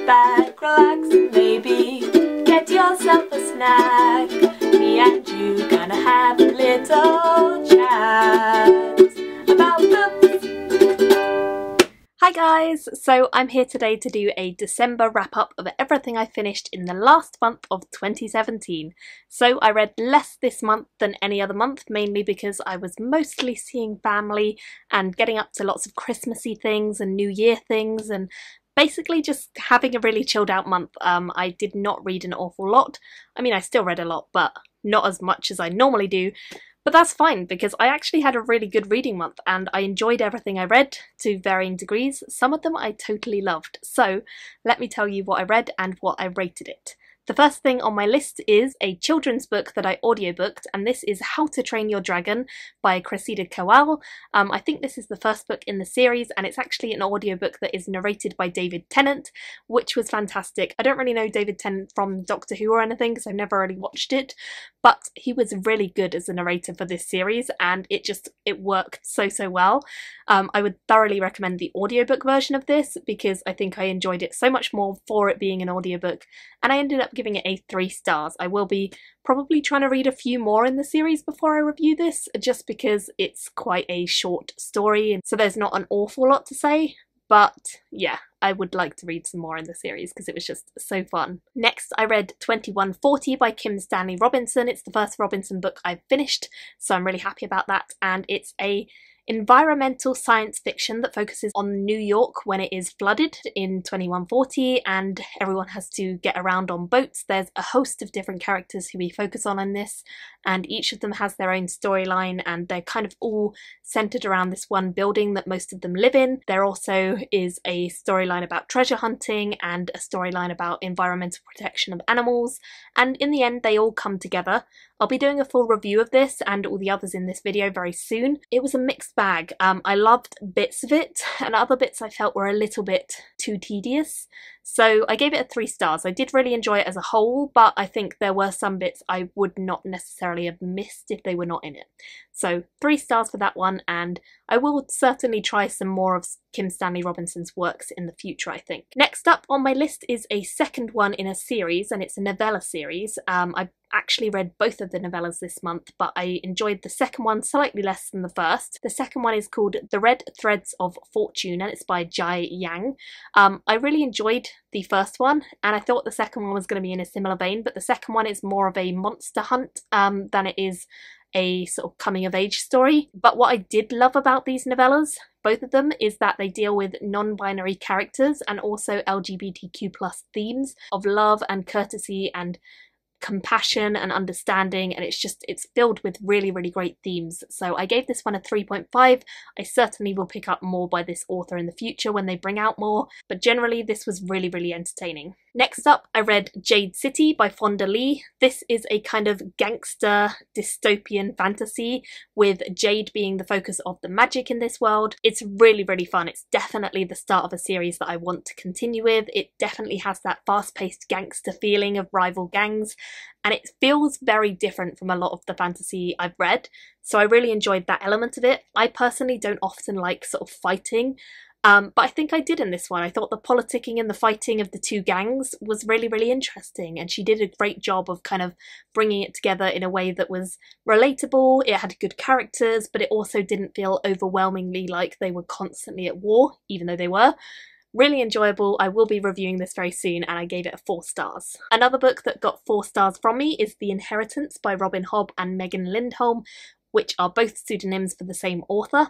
back, relax, and maybe get yourself a snack. Me and you gonna have a little chat about books. Hi guys! So I'm here today to do a December wrap-up of everything I finished in the last month of 2017. So I read less this month than any other month, mainly because I was mostly seeing family and getting up to lots of Christmassy things and New Year things and basically just having a really chilled out month. I did not read an awful lot. I mean, I still read a lot, but not as much as I normally do. But that's fine, because I actually had a really good reading month and I enjoyed everything I read to varying degrees. Some of them I totally loved. So let me tell you what I read and what I rated it. The first thing on my list is a children's book that I audiobooked, and this is How to Train Your Dragon by Cressida Kowal. I think this is the first book in the series, and it's actually an audiobook that is narrated by David Tennant, which was fantastic. I don't really know David Tennant from Doctor Who or anything because I've never really watched it, but he was really good as a narrator for this series, and it worked so well. I would thoroughly recommend the audiobook version of this because I think I enjoyed it so much more for it being an audiobook, and I ended up giving it a 3 stars. I will be probably trying to read a few more in the series before I review this, just because it's quite a short story, and so there's not an awful lot to say. But yeah, I would like to read some more in the series because it was just so fun. Next, I read 2140 by Kim Stanley Robinson. It's the first Robinson book I've finished, so I'm really happy about that. And it's a environmental science fiction that focuses on New York when it is flooded in 2140 and everyone has to get around on boats. There's a host of different characters who we focus on in this, and each of them has their own storyline, and they're kind of all centered around this one building that most of them live in. There also is a storyline about treasure hunting and a storyline about environmental protection of animals, and in the end they all come together. I'll be doing a full review of this and all the others in this video very soon. It was a mixed bag. I loved bits of it, and other bits I felt were a little bit too tedious. So I gave it a 3 stars. I did really enjoy it as a whole, but I think there were some bits I would not necessarily have missed if they were not in it. So 3 stars for that one, and I will certainly try some more of Kim Stanley Robinson's works in the future, I think. Next up on my list is a second one in a series, and it's a novella series. I actually read both of the novellas this month, but I enjoyed the second one slightly less than the first. The second one is called The Red Threads of Fortune, and it's by Jai Yang. I really enjoyed the first one, and I thought the second one was going to be in a similar vein, but the second one is more of a monster hunt than it is a sort of coming of age story. But what I did love about these novellas, both of them, is that they deal with non-binary characters and also LGBTQ+ themes of love and courtesy and compassion and understanding, and it's filled with really great themes. So I gave this one a 3.5. I certainly will pick up more by this author in the future when they bring out more, but generally this was really entertaining. Next up, I read Jade City by Fonda Lee. This is a kind of gangster dystopian fantasy with Jade being the focus of the magic in this world. It's really fun. It's definitely the start of a series that I want to continue with. It definitely has that fast-paced gangster feeling of rival gangs, and it feels very different from a lot of the fantasy I've read, so I really enjoyed that element of it. I personally don't often like sort of fighting, but I think I did in this one. I thought the politicking and the fighting of the two gangs was really interesting, and she did a great job of kind of bringing it together in a way that was relatable. It had good characters, but it also didn't feel overwhelmingly like they were constantly at war, even though they were. Really enjoyable. I will be reviewing this very soon, and I gave it a 4 stars. Another book that got 4 stars from me is The Inheritance by Robin Hobb and Megan Lindholm, which are both pseudonyms for the same author.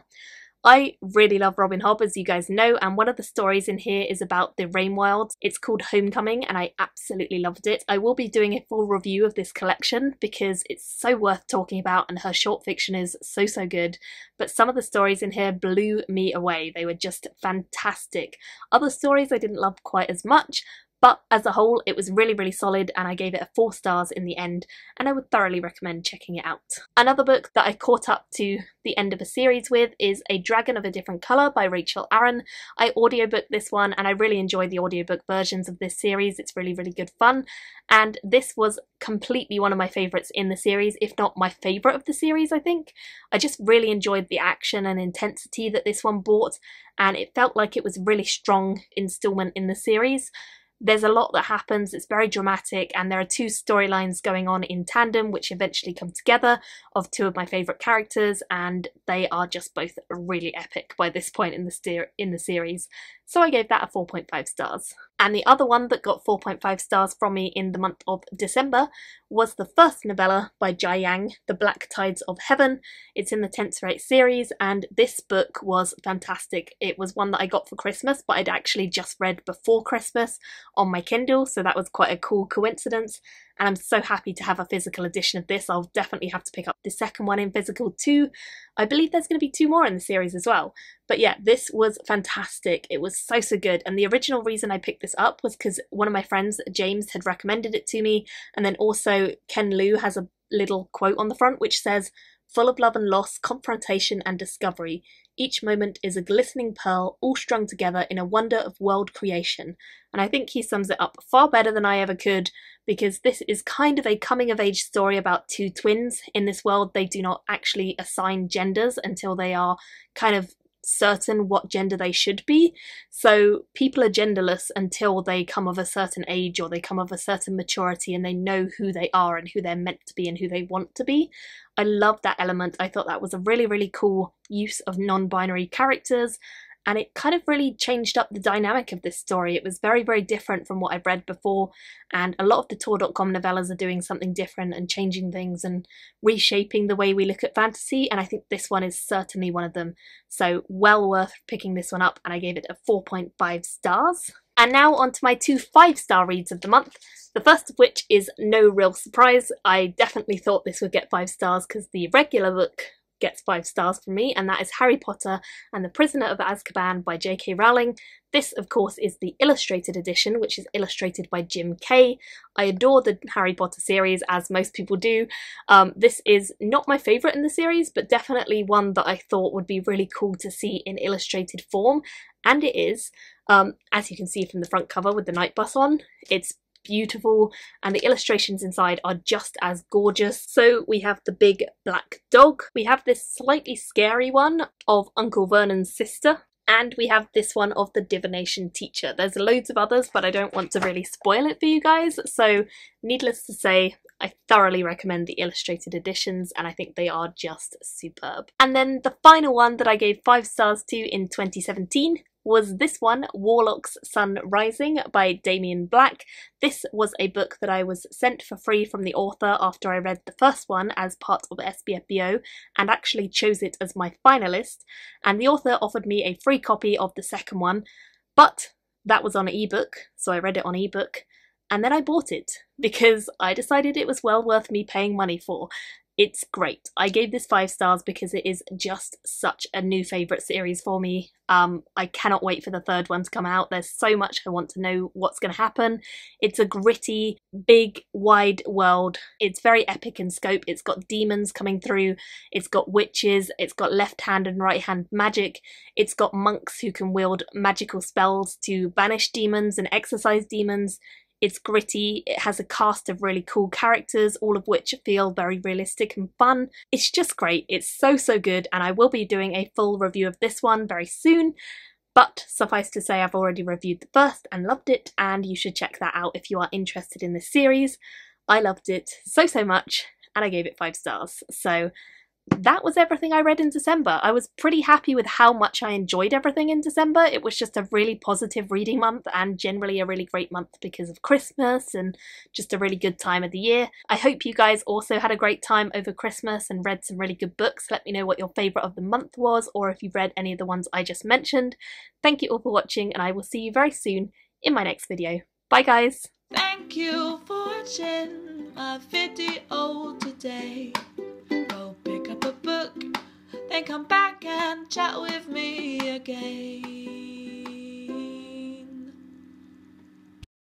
I really love Robin Hobb, as you guys know, and one of the stories in here is about the Rain Wilds. It's called Homecoming, and I absolutely loved it. I will be doing a full review of this collection because it's so worth talking about, and her short fiction is so good. But some of the stories in here blew me away. They were just fantastic. Other stories I didn't love quite as much, but as a whole it was really solid, and I gave it a 4 stars in the end, and I would thoroughly recommend checking it out. Another book that I caught up to the end of a series with is A Dragon of a Different Colour by Rachel Aaron. I audiobooked this one, and I really enjoyed the audiobook versions of this series. It's really good fun, and this was completely one of my favourites in the series, if not my favourite of the series, I think. I just really enjoyed the action and intensity that this one brought, and it felt like it was a really strong instalment in the series. There's a lot that happens, it's very dramatic, and there are two storylines going on in tandem which eventually come together of two of my favourite characters, and they are just both really epic by this point in the series. So I gave that a 4.5 stars. And the other one that got 4.5 stars from me in the month of December was the first novella by Jia Yang, The Black Tides of Heaven. It's in the Tensorate series, and this book was fantastic. It was one that I got for Christmas, but I'd actually just read before Christmas on my Kindle, so that was quite a cool coincidence. And I'm so happy to have a physical edition of this. I'll definitely have to pick up the second one in physical too. I believe there's going to be 2 more in the series as well. But yeah, this was fantastic. It was so good. And the original reason I picked this up was because one of my friends, James, had recommended it to me. And then also Ken Liu has a little quote on the front which says, "Full of love and loss, confrontation and discovery. Each moment is a glistening pearl, all strung together in a wonder of world creation." And I think he sums it up far better than I ever could, because this is kind of a coming-of-age story about 2 twins. In this world, they do not actually assign genders until they are kind of certain what gender they should be. So people are genderless until they come of a certain age or they come of a certain maturity and they know who they are and who they're meant to be and who they want to be. I love that element. I thought that was a really cool use of non-binary characters, and it kind of really changed up the dynamic of this story. It was very different from what I've read before, and a lot of the Tor.com novellas are doing something different and changing things and reshaping the way we look at fantasy, and I think this one is certainly one of them. So well worth picking this one up, and I gave it a 4.5 stars. And now on to my 2 5-star reads of the month. The first of which is no real surprise. I definitely thought this would get 5 stars because the regular book gets 5 stars from me, and that is Harry Potter and the Prisoner of Azkaban by J.K. Rowling. This, of course, is the illustrated edition, which is illustrated by Jim Kay. I adore the Harry Potter series, as most people do. This is not my favourite in the series, but definitely one that I thought would be really cool to see in illustrated form, and it is. As you can see from the front cover with the night bus on, it's beautiful, and the illustrations inside are just as gorgeous. So we have the big black dog, we have this slightly scary one of Uncle Vernon's sister, and we have this one of the divination teacher. There's loads of others, but I don't want to really spoil it for you guys, so needless to say, I thoroughly recommend the illustrated editions, and I think they are just superb. And then the final one that I gave 5 stars to in 2017 was this one, Warlocks Sun Rising by Damien Black. This was a book that I was sent for free from the author after I read the first one as part of SBFBO and actually chose it as my finalist, and the author offered me a free copy of the second one, but that was on ebook, so I read it on ebook, and then I bought it because I decided it was well worth me paying money for. It's great. I gave this 5 stars because it is just such a new favourite series for me. I cannot wait for the third one to come out. There's so much I want to know what's going to happen. It's a gritty, big, wide world. It's very epic in scope. It's got demons coming through. It's got witches. It's got left hand and right hand magic. It's got monks who can wield magical spells to banish demons and exorcise demons. It's gritty, it has a cast of really cool characters, all of which feel very realistic and fun. It's just great, it's so good, and I will be doing a full review of this one very soon, but suffice to say I've already reviewed the first and loved it, and you should check that out if you are interested in this series. I loved it so much, and I gave it 5 stars, so that was everything I read in December. I was pretty happy with how much I enjoyed everything in December. It was just a really positive reading month and generally a really great month because of Christmas and just a really good time of the year. I hope you guys also had a great time over Christmas and read some really good books. Let me know what your favourite of the month was, or if you've read any of the ones I just mentioned. Thank you all for watching, and I will see you very soon in my next video. Bye guys! Thank you for watching my video today. Go pick up a book, then come back and chat with me again.